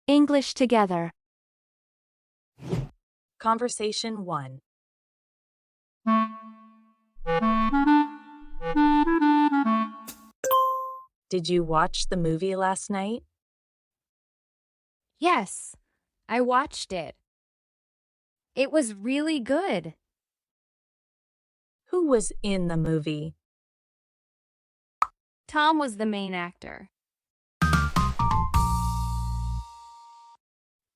English together. Conversation 1. Did you watch the movie last night? Yes, I watched it. It was really good. Who was in the movie? Tom was the main actor.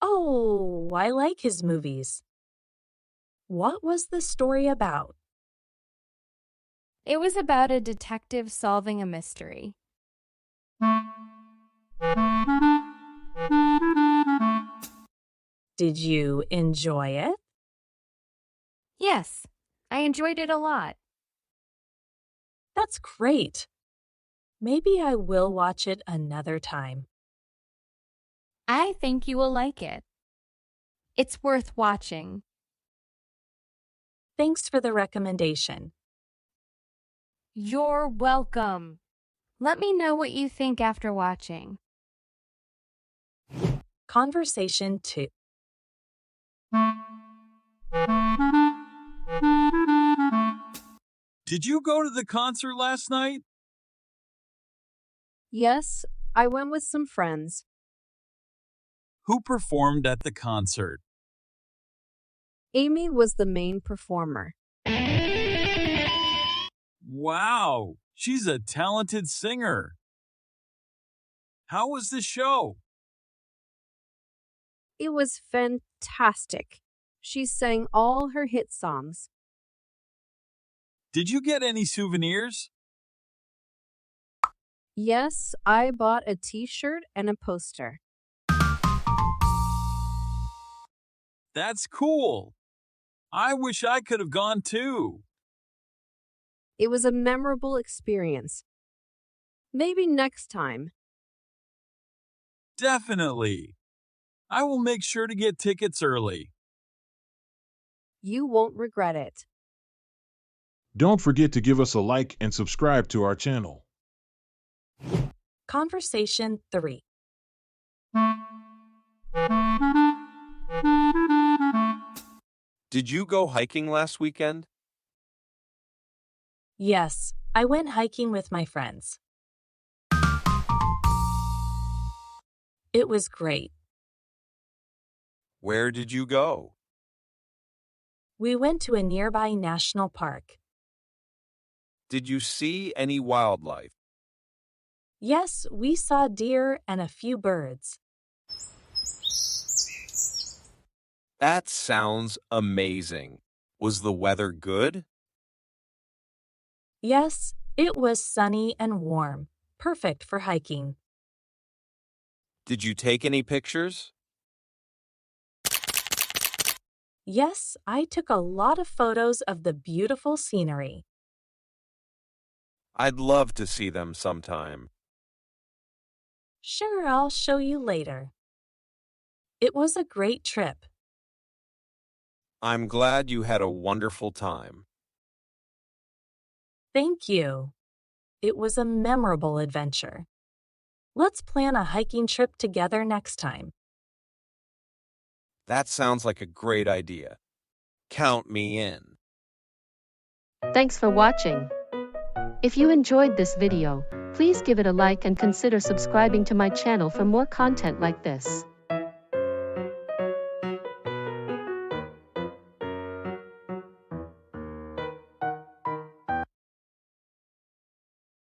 Oh, I like his movies. What was the story about? It was about a detective solving a mystery. Did you enjoy it? Yes, I enjoyed it a lot. That's great. Maybe I will watch it another time. I think you will like it. It's worth watching. Thanks for the recommendation. You're welcome. Let me know what you think after watching. Conversation 2. Did you go to the concert last night? Yes, I went with some friends. Who performed at the concert? Amy was the main performer. Wow, she's a talented singer. How was the show? It was fantastic. She sang all her hit songs. Did you get any souvenirs? Yes, I bought a t-shirt and a poster. That's cool. I wish I could have gone too. It was a memorable experience. Maybe next time. Definitely. I will make sure to get tickets early. You won't regret it. Don't forget to give us a like and subscribe to our channel. Conversation 3. Did you go hiking last weekend? Yes, I went hiking with my friends. It was great. Where did you go? We went to a nearby national park. Did you see any wildlife? Yes, we saw deer and a few birds. That sounds amazing. Was the weather good? Yes, it was sunny and warm, perfect for hiking. Did you take any pictures? Yes, I took a lot of photos of the beautiful scenery. I'd love to see them sometime. Sure, I'll show you later. It was a great trip. I'm glad you had a wonderful time. Thank you. It was a memorable adventure. Let's plan a hiking trip together next time. That sounds like a great idea. Count me in. Thanks for watching. If you enjoyed this video, please give it a like and consider subscribing to my channel for more content like this.